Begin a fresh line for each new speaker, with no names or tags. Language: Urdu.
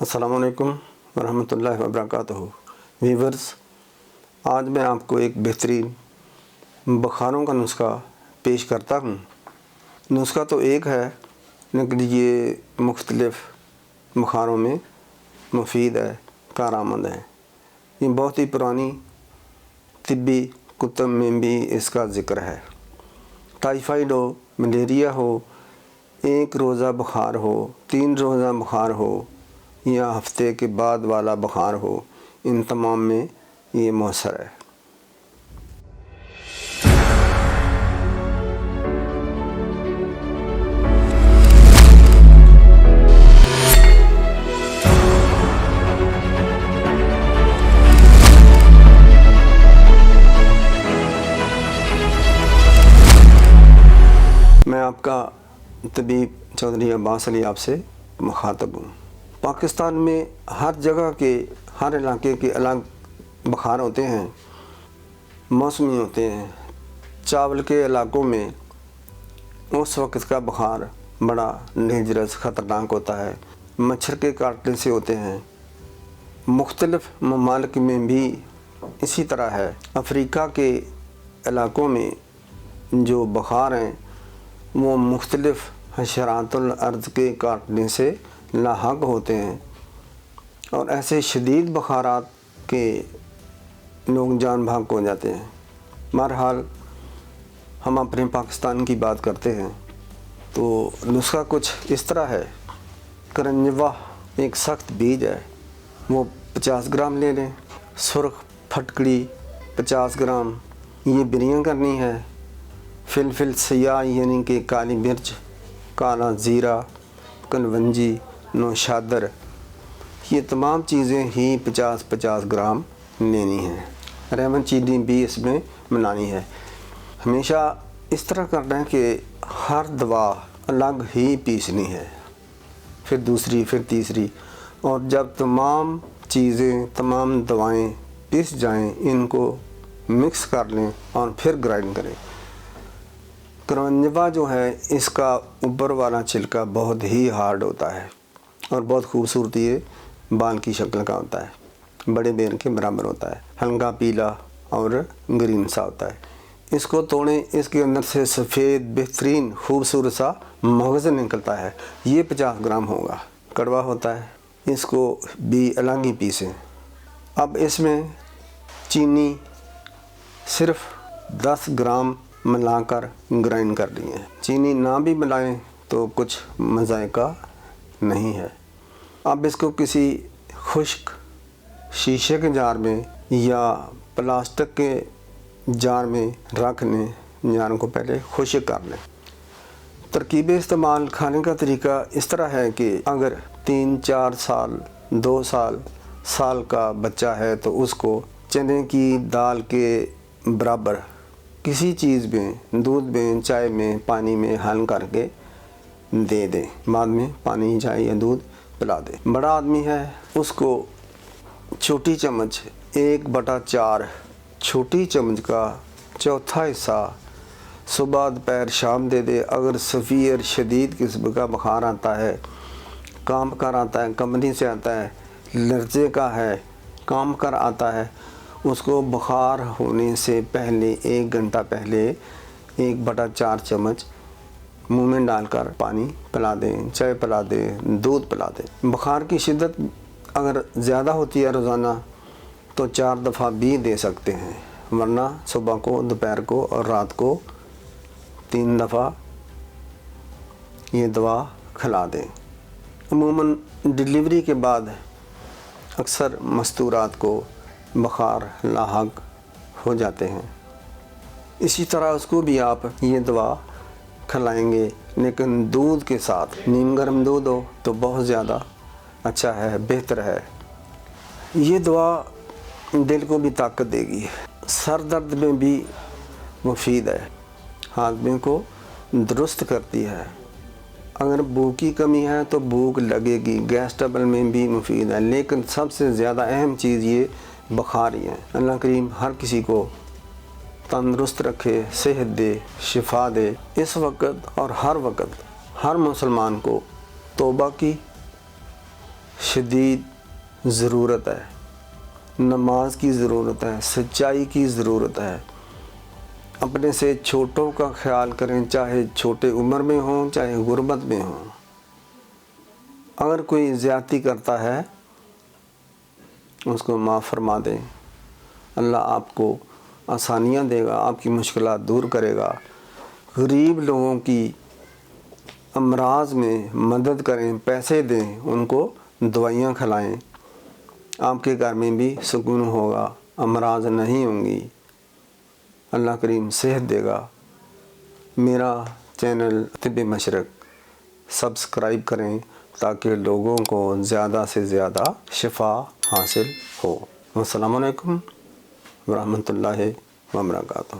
السلام علیکم ورحمۃ اللہ وبرکاتہ ویورز، آج میں آپ کو ایک بہترین بخاروں کا نسخہ پیش کرتا ہوں۔ نسخہ تو ایک ہے لیکن یہ مختلف بخاروں میں مفید ہے، کارآمد ہے۔ یہ بہت ہی پرانی طبی کتب میں بھی اس کا ذکر ہے۔ ٹائیفائیڈ ہو، ملیریا ہو، 1 روزہ بخار ہو، 3 روزہ بخار ہو یا ہفتے کے بعد والا بخار ہو، ان تمام میں یہ مؤثر ہے۔ میں آپ کا طبیب چودھری عباس علی آپ سے مخاطب ہوں۔ پاکستان میں ہر جگہ کے، ہر علاقے کے الگ بخار ہوتے ہیں، موسمی ہوتے ہیں۔ چاول کے علاقوں میں اس وقت کا بخار بڑا ڈینجرس، خطرناک ہوتا ہے، مچھر کے کاٹنے سے ہوتے ہیں۔ مختلف ممالک میں بھی اسی طرح ہے۔ افریقہ کے علاقوں میں جو بخار ہیں وہ مختلف حشرات الارض کے کاٹنے سے لاحق ہوتے ہیں، اور ایسے شدید بخارات کے لوگ جان بحق ہو جاتے ہیں۔ بہرحال ہم اپنے پاکستان کی بات کرتے ہیں تو نسخہ کچھ اس طرح ہے۔ کرنجوا ایک سخت بیج ہے، وہ 50 گرام لے لیں۔ سرخ پھٹکڑی 50 گرام، یہ بریاں کرنی ہے۔ فلفل سیاہ یعنی کہ کالی مرچ، کالا زیرہ، کلونجی، نوشادر، یہ تمام چیزیں ہی 50 گرام لینی ہیں۔ لیمن چینی بھی اس میں ملانی ہے۔ ہمیشہ اس طرح کرنا ہے کہ ہر دوا الگ ہی پیسنی ہے، پھر دوسری، پھر تیسری، اور جب تمام چیزیں، تمام دوائیں پس جائیں ان کو مکس کر لیں اور پھر گرائنڈ کریں۔ کرنجوا جو ہے اس کا اوپر والا چھلکا بہت ہی ہارڈ ہوتا ہے اور بہت خوبصورت یہ بال کی شکل کا ہوتا ہے، بڑے بیر کے برابر ہوتا ہے، ہلکا پیلا اور گرین سا ہوتا ہے۔ اس کو توڑیں، اس کے اندر سے سفید بہترین خوبصورت سا مغز نکلتا ہے، یہ 50 گرام ہوگا۔ کڑوا ہوتا ہے، اس کو بھی الگ ہی پیسیں۔ اب اس میں چینی صرف 10 گرام ملا کر گرائنڈ کر لی ہے۔ چینی نہ بھی ملائیں تو کچھ مذائقہ نہیں ہے۔ اب اس کو کسی خشک شیشے کے جار میں یا پلاسٹک کے جار میں رکھ لیں، جار کو پہلے خشک کر لیں۔ ترکیب استعمال کھانے کا طریقہ اس طرح ہے کہ اگر 3-4 سال، 2 سال کا بچہ ہے تو اس کو چنے کی دال کے برابر کسی چیز میں، دودھ میں، چائے میں، پانی میں حل کر کے دے دیں، بعد میں پانی، چائے یا دودھ پلا دیں۔ بڑا آدمی ہے اس کو چھوٹی چمچ 1/4 چھوٹی چمچ کا چوتھا حصہ صبح، دوپہر، شام دے دے۔ اگر سیویئر شدید قسم کا بخار آتا ہے، کانپ کر آتا ہے، کمبنی سے آتا ہے، لرزے کا ہے، کانپ کر آتا ہے، اس کو بخار ہونے سے پہلے 1 گھنٹہ پہلے 1/4 چمچ منہ میں ڈال کر پانی پلا دیں، چائے پلا دیں، دودھ پلا دیں۔ بخار کی شدت اگر زیادہ ہوتی ہے روزانہ تو 4 دفعہ بھی دے سکتے ہیں، ورنہ صبح کو، دوپہر کو اور رات کو 3 دفعہ یہ دوا کھلا دیں۔ عموماً ڈیلیوری کے بعد اکثر مستورات کو بخار لاحق ہو جاتے ہیں، اسی طرح اس کو بھی آپ یہ دوا کھلائیں گے، لیکن دودھ کے ساتھ۔ نیم گرم دودھ ہو تو بہت زیادہ اچھا ہے، بہتر ہے۔ یہ دوا دل کو بھی طاقت دے گی، سر درد میں بھی مفید ہے، ہاضمے کو درست کرتی ہے۔ اگر بھوک کی کمی ہے تو بھوک لگے گی، گیس ٹربل میں بھی مفید ہے، لیکن سب سے زیادہ اہم چیز یہ بخار ہی ہے۔ اللہ کریم ہر کسی کو تندرست رکھے، صحت دے، شفا دے۔ اس وقت اور ہر وقت ہر مسلمان کو توبہ کی شدید ضرورت ہے، نماز کی ضرورت ہے، سچائی کی ضرورت ہے۔ اپنے سے چھوٹوں کا خیال کریں، چاہے چھوٹے عمر میں ہوں چاہے غربت میں ہوں۔ اگر کوئی زیادتی کرتا ہے اس کو معاف فرما دیں، اللہ آپ کو آسانیاں دے گا، آپ کی مشکلات دور کرے گا۔ غریب لوگوں کی امراض میں مدد کریں، پیسے دیں، ان کو دوائیاں کھلائیں، آپ کے گھر میں بھی سکون ہوگا، امراض نہیں ہوں گی، اللہ کریم صحت دے گا۔ میرا چینل طب مشرق سبسکرائب کریں تاکہ لوگوں کو زیادہ سے زیادہ شفا حاصل ہو۔ السلام علیکم ورحمۃ اللہ وبرکاتہ۔